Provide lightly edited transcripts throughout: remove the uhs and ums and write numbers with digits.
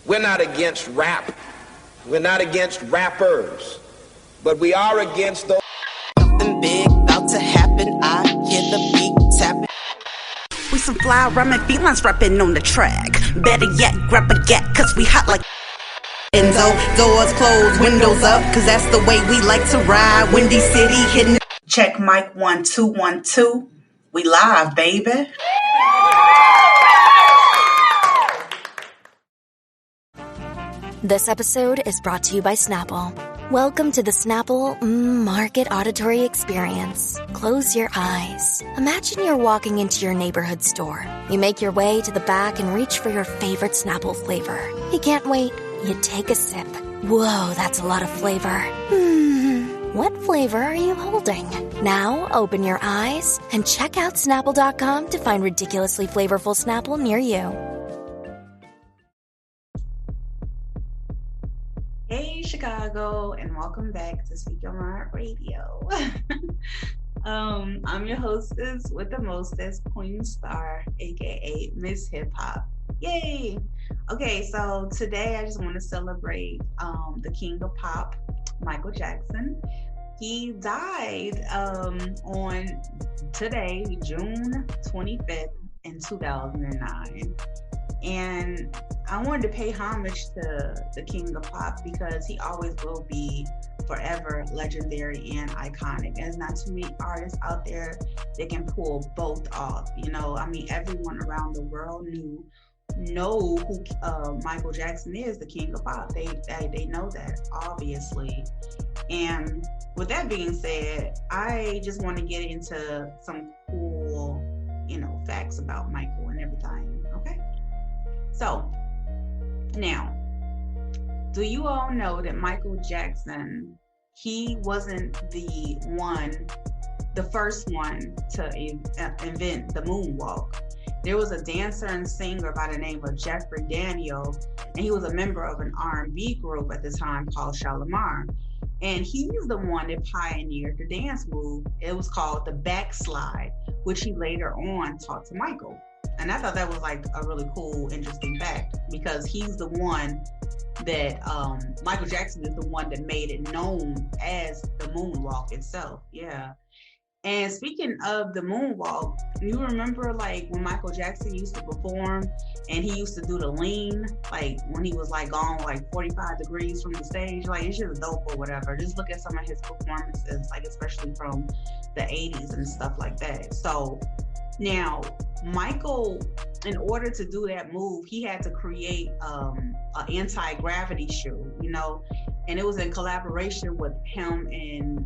We're not against rap. We're not against rappers. But we are against those. Something big about to happen. I hear the beat tapping. We some fly rhyming felines rapping on the track. Better yet, grab a gat, cause we hot like Enzo. Doors closed, windows up, cause that's the way we like to ride. Windy City hitting. Check mic 1 2 1 2. We live, baby. This episode is brought to you by Snapple. Welcome to the Snapple Market Auditory Experience. Close your eyes. Imagine you're walking into your neighborhood store. You make your way to the back and reach for your favorite Snapple flavor. You can't wait. You take a sip. Whoa, that's a lot of flavor. What flavor are you holding? Now open your eyes and check out Snapple.com to find ridiculously flavorful Snapple near you. Hey, Chicago, and welcome back to Speak Your Mind Radio. I'm your hostess with the mostest, Queen Star, aka MZHIPHOP. Yay! Okay, so today I just want to celebrate the king of pop, Micheal Jackson. He died on today, June 25th in 2009. And I wanted to pay homage to the king of pop because he always will be forever legendary and iconic. There's not too many artists out there that can pull both off. You know, I mean, everyone around the world know who Micheal Jackson is, the king of pop. They know that, obviously. And with that being said, I just want to get into some cool, facts about Micheal and everything. Okay. So, now, do you all know that Micheal Jackson, he wasn't the first one to invent the moonwalk? There was a dancer and singer by the name of Jeffrey Daniel, and he was a member of an R&B group at the time called Shalimar. And he's the one that pioneered the dance move. It was called the backslide, which he later on taught to Micheal. And I thought that was like a really cool, interesting fact, because he's the one that, Micheal Jackson is the one that made it known as the moonwalk itself. Yeah. And speaking of the moonwalk, you remember like when Micheal Jackson used to perform and he used to do the lean, like when he was like gone like 45 degrees from the stage, like it's just dope or whatever. Just look at some of his performances, like especially from the 80s and stuff like that. So now, Micheal, in order to do that move, he had to create an anti-gravity shoe, and it was in collaboration with him and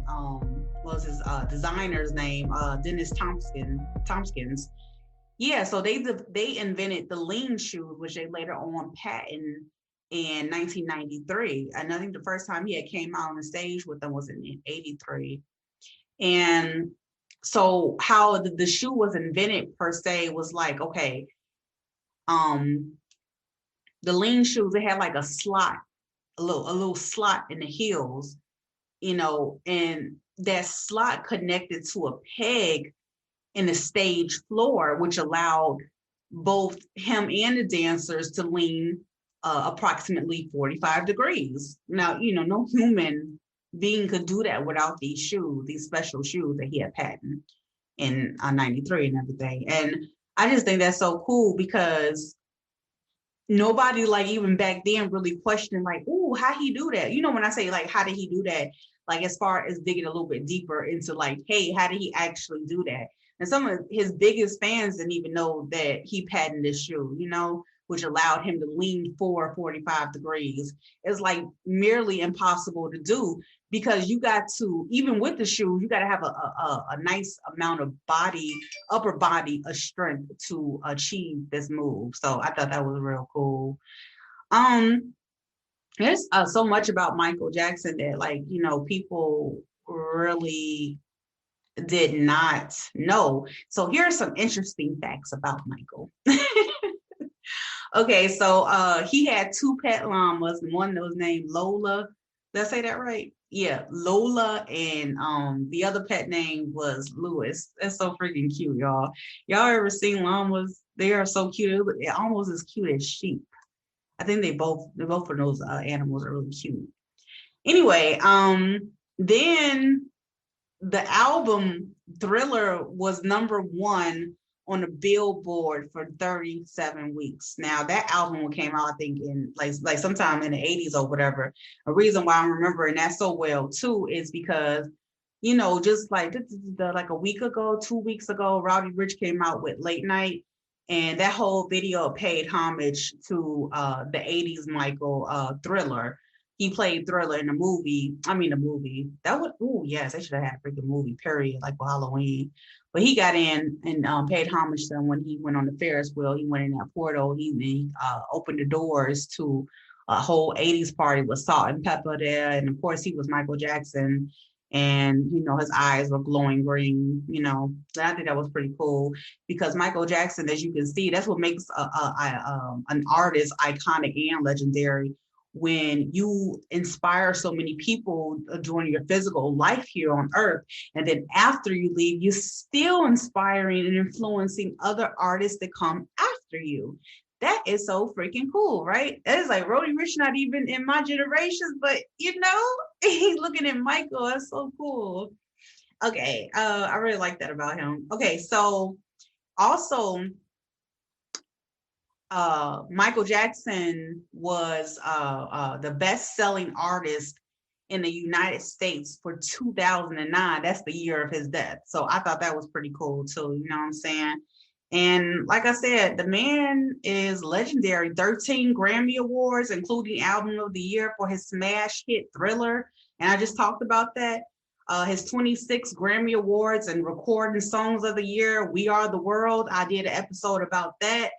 what was his designer's name, Dennis Tompkins. Yeah, so they invented the lean shoes, which they later on patented in 1993. And I think the first time he had came out on the stage with them was in 83. And so how the shoe was invented per se was like, okay, the lean shoes, they had like a slot, a little slot in the heels, and that slot connected to a peg in the stage floor, which allowed both him and the dancers to lean approximately 45 degrees. Now, no human being could do that without these shoes, these special shoes that he had patented in 93 and everything. And I just think that's so cool because nobody, like even back then, really questioned like, oh, how he do that? When I say like, how did he do that? Like as far as digging a little bit deeper into like, hey, how did he actually do that? And some of his biggest fans didn't even know that he patented this shoe, which allowed him to lean 45 degrees. It's like merely impossible to do because you got to, even with the shoes, you got to have a nice amount of upper body of strength to achieve this move. So I thought that was real cool. There's so much about Micheal Jackson that like, people really did not know. So here are some interesting facts about Micheal. Okay, so he had two pet llamas. One that was named Lola. Did I say that right? Yeah, Lola, and the other pet name was Lewis. That's so freaking cute, y'all. Y'all ever seen llamas? They are so cute. They're almost as cute as sheep. I think both of those animals are really cute. Anyway, then the album Thriller was #1 on the Billboard for 37 weeks. Now that album came out, I think, in like sometime in the 80s or whatever. A reason why I'm remembering that so well too is because, you know, just like like a week ago, 2 weeks ago, Rowdy Rich came out with Late Night, and that whole video paid homage to the 80s Michael, Thriller. He played Thriller in the movie. I mean, the movie that would. Oh yes, they should have had a freaking movie. Period. Like for Halloween, but he got in and paid homage to him when he went on the Ferris wheel. He went in that portal. He opened the doors to a whole '80s party with Salt and Pepper there, and of course he was Michael Jackson. And you know his eyes were glowing green. You know, so I think that was pretty cool because Michael Jackson, as you can see, that's what makes an artist iconic and legendary. When you inspire so many people during your physical life here on earth, and then after you leave, you're still inspiring and influencing other artists that come after you. That is so freaking cool, right? That is like Roddy Ricch, not even in my generation, but you know, he's looking at Michael. That's so cool. Okay, I really like that about him. Okay, so also, Michael Jackson was the best-selling artist in the United States for 2009. That's the year of his death. So I thought that was pretty cool too. You know what I'm saying? And like I said, the man is legendary. 13 Grammy Awards, including Album of the Year for his smash hit Thriller. And I just talked about that. His 26 Grammy Awards and Recording Songs of the Year, We Are the World. I did an episode about that.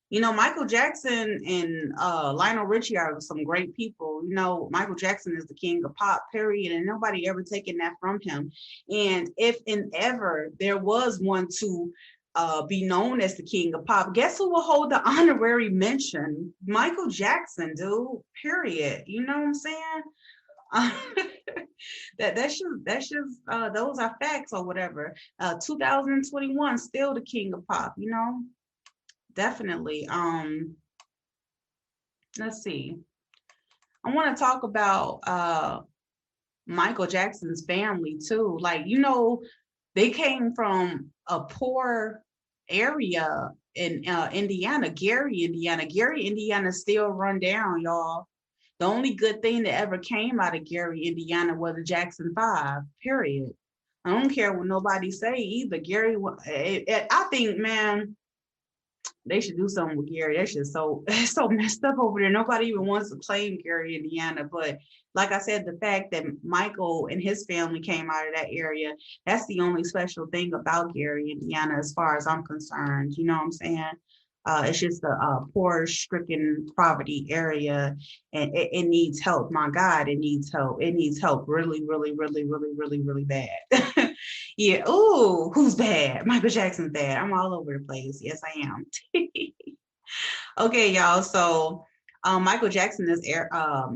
You know, Michael Jackson and Lionel Richie are some great people. You know, Michael Jackson is the king of pop, period, and nobody ever taken that from him. And if and ever there was one to be known as the king of pop, guess who will hold the honorary mention? Michael Jackson, dude, period. You know what I'm saying? That's just those are facts or whatever. 2021, still the king of pop, you know? Definitely. Let's see. I want to talk about Michael Jackson's family too. Like, you know, they came from a poor area in Indiana, Gary, Indiana. Gary, Indiana still run down, y'all. The only good thing that ever came out of Gary, Indiana was the Jackson 5, period. I don't care what nobody say either. Gary, I think, man, they should do something with Gary. That shit's so messed up over there. Nobody even wants to claim Gary, Indiana. But like I said, the fact that Michael and his family came out of that area, that's the only special thing about Gary, Indiana, as far as I'm concerned. You know what I'm saying? It's just a poor, stricken poverty area, and it needs help. My God, it needs help. It needs help really, really, really, really, really, really bad. Yeah. Oh, who's bad? Michael Jackson's bad. I'm all over the place. Yes, I am. Okay, y'all. So Michael Jackson is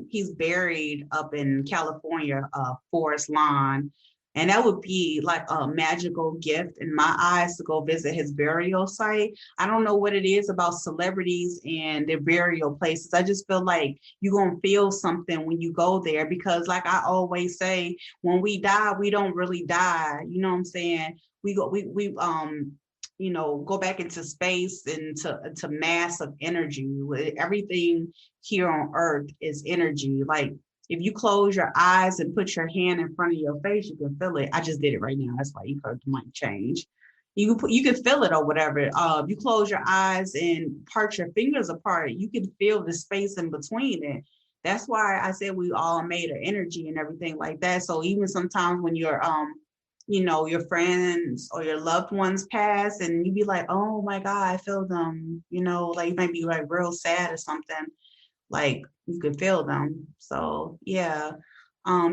he's buried up in California, Forest Lawn. And that would be like a magical gift in my eyes to go visit his burial site. I don't know what it is about celebrities and their burial places. I just feel like you're going to feel something when you go there because like I always say, when we die, we don't really die. You know what I'm saying? We you know, go back into space and to mass of energy. Everything here on earth is energy. Like, if you close your eyes and put your hand in front of your face, you can feel it. I just did it right now. That's why you heard the mic change. You can feel it or whatever. If you close your eyes and part your fingers apart, you can feel the space in between it. That's why I said we all made of energy and everything like that. So even sometimes when you're you know, your friends or your loved ones pass and you be like, oh my God, I feel them, you know, like you might be like real sad or something. Like you could feel them. So yeah.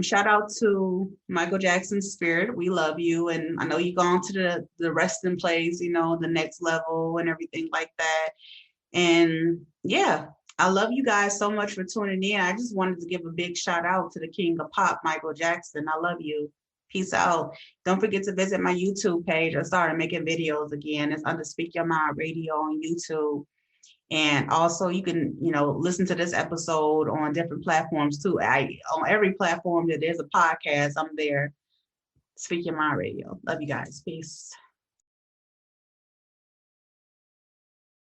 Shout out to Michael Jackson's spirit. We love you. And I know you gone to the resting place, you know, the next level and everything like that. And yeah, I love you guys so much for tuning in. I just wanted to give a big shout out to the king of pop, Michael Jackson. I love you. Peace out. Don't forget to visit my YouTube page. I started making videos again. It's under Speak Your Mind Radio on YouTube. And also you can, listen to this episode on different platforms too. On every platform that there's a podcast, I'm there. Speak Your Mind Radio. Love you guys. Peace.